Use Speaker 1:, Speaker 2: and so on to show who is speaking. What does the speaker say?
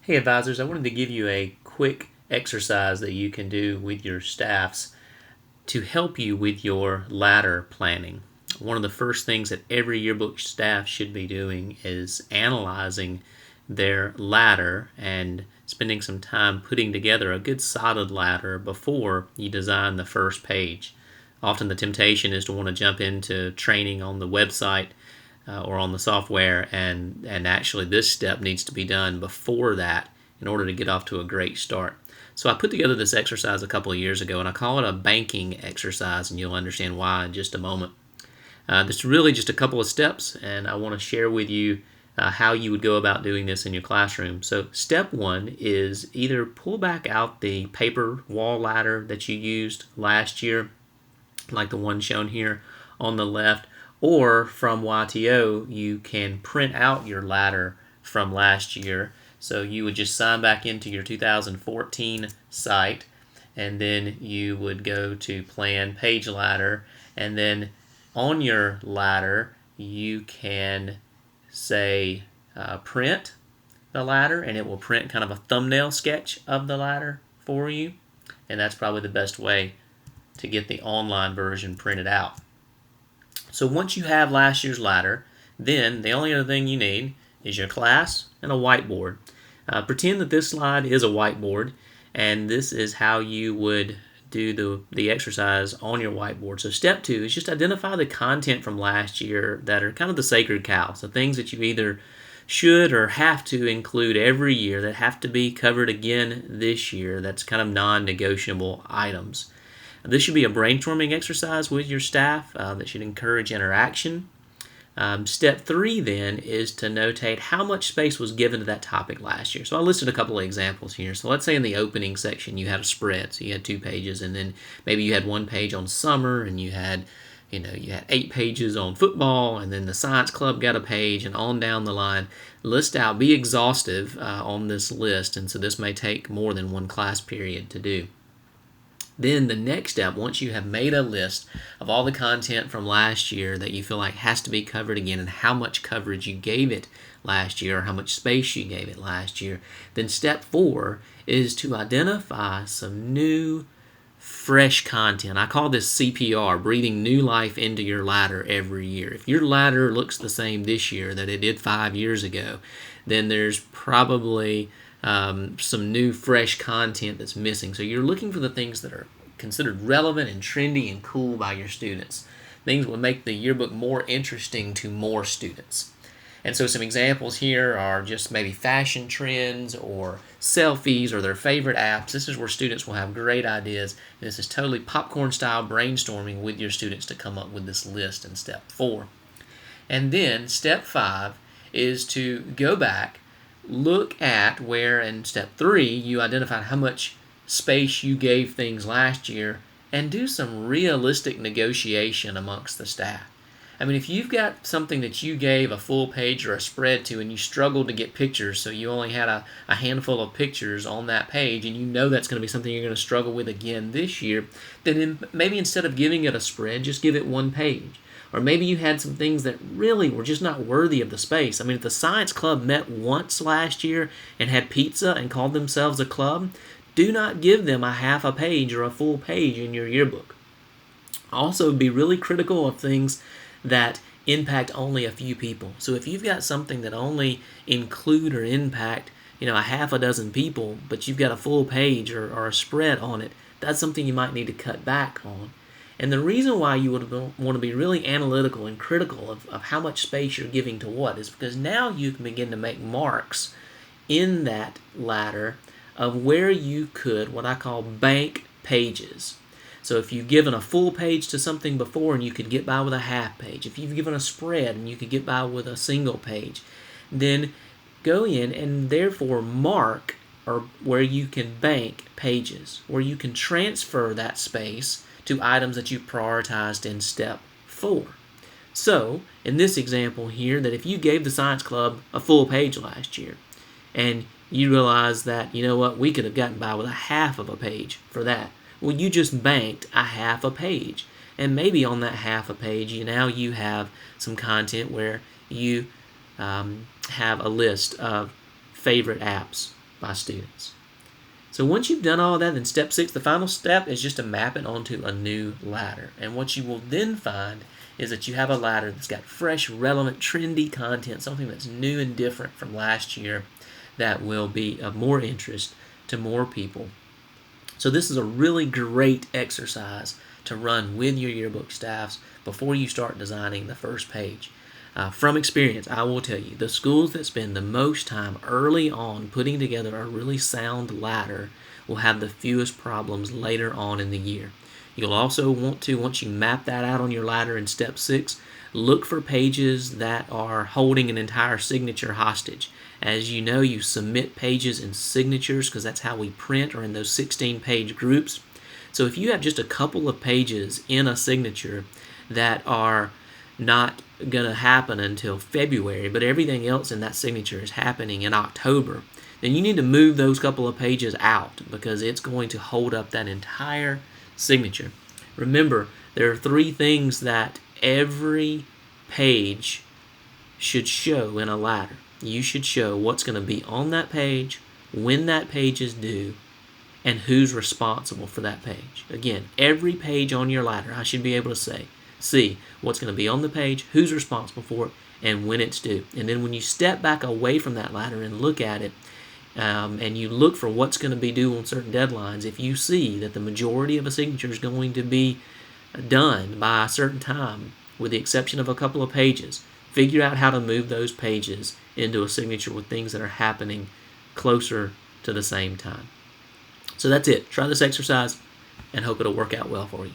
Speaker 1: Hey advisors, I wanted to give you a quick exercise that you can do with your staffs to help you with your ladder planning. One of the first things that every yearbook staff should be doing is analyzing their ladder and spending some time putting together a good solid ladder before you design the first page. Often the temptation is to want to jump into training on the website or on the software, and actually this step needs to be done before that in order to get off to a great start. So I put together this exercise a couple of years ago, and I call it a banking exercise, and you'll understand why in just a moment. This is really just a couple of steps, and I want to share with you how you would go about doing this in your classroom. So step one is either pull back out the paper wall ladder that you used last year, like the one shown here on the left, or from YTO, you can print out your ladder from last year. So you would just sign back into your 2014 site, and then you would go to Plan Page Ladder, and then on your ladder, you can say print the ladder, and it will print kind of a thumbnail sketch of the ladder for you. And that's probably the best way to get the online version printed out. So once you have last year's ladder, then the only other thing you need is your class and a whiteboard. Pretend that this slide is a whiteboard, and this is how you would do the exercise on your whiteboard. So step two is just identify the content from last year that are kind of the sacred cows, the things that you either should or have to include every year that have to be covered again this year. That's kind of non-negotiable items. This should be a brainstorming exercise with your staff that should encourage interaction. Step three then is to notate how much space was given to that topic last year. So I listed a couple of examples here. So let's say in the opening section you had a spread, so you had 2 pages, and then maybe you had 1 page on summer, and you had 8 pages on football, and then the science club got a page, and on down the line. List out, be exhaustive on this list, and so this may take more than 1 class period to do. Then the next step, once you have made a list of all the content from last year that you feel like has to be covered again and how much coverage you gave it last year or how much space you gave it last year, then step 4 is to identify some new, fresh content. I call this CPR, breathing new life into your ladder every year. If your ladder looks the same this year that it did 5 years ago, then there's probably some new fresh content that's missing. So you're looking for the things that are considered relevant and trendy and cool by your students. Things will make the yearbook more interesting to more students. And so some examples here are just maybe fashion trends or selfies or their favorite apps. This is where students will have great ideas. And this is totally popcorn style brainstorming with your students to come up with this list in step 4. And then step 5 is to go back, look at where in step 3 you identified how much space you gave things last year, and do some realistic negotiation amongst the staff. I mean, if you've got something that you gave a full page or a spread to and you struggled to get pictures, so you only had a handful of pictures on that page, and you know that's going to be something you're going to struggle with again this year, then maybe instead of giving it a spread, just give it 1 page. Or maybe you had some things that really were just not worthy of the space. I mean, if the science club met once last year and had pizza and called themselves a club, do not give them a half a page or a full page in your yearbook. Also, be really critical of things that impact only a few people. So if you've got something that only include or impact, a half a dozen people, but you've got a full page or a spread on it, that's something you might need to cut back on. And the reason why you would want to be really analytical and critical of how much space you're giving to what is because now you can begin to make marks in that ladder of where you could, what I call, bank pages. So if you've given a full page to something before and you could get by with a half page, if you've given a spread and you could get by with a single page, then go in and therefore mark or where you can bank pages, where you can transfer that space to items that you prioritized in step 4. So, in this example here, that if you gave the science club a full page last year, and you realize that, we could have gotten by with a half of a page for that. Well, you just banked a half a page. And maybe on that half a page, now you have some content where you have a list of favorite apps by students. So once you've done all of that, then step 6, the final step, is just to map it onto a new ladder. And what you will then find is that you have a ladder that's got fresh, relevant, trendy content, something that's new and different from last year that will be of more interest to more people. So this is a really great exercise to run with your yearbook staffs before you start designing the first page. From experience, I will tell you, the schools that spend the most time early on putting together a really sound ladder will have the fewest problems later on in the year. You'll also want to, once you map that out on your ladder in step 6, look for pages that are holding an entire signature hostage. As you know, you submit pages in signatures because that's how we print, or in those 16-page groups. So if you have just a couple of pages in a signature that are not going to happen until February, but everything else in that signature is happening in October, then you need to move those couple of pages out because it's going to hold up that entire signature. Remember, there are 3 things that every page should show in a ladder. You should show what's going to be on that page, when that page is due, and who's responsible for that page. Again, every page on your ladder, I should be able to see what's going to be on the page, who's responsible for it, and when it's due. And then when you step back away from that ladder and look at it, and you look for what's going to be due on certain deadlines, if you see that the majority of a signature is going to be done by a certain time, with the exception of a couple of pages, figure out how to move those pages into a signature with things that are happening closer to the same time. So that's it. Try this exercise and hope it'll work out well for you.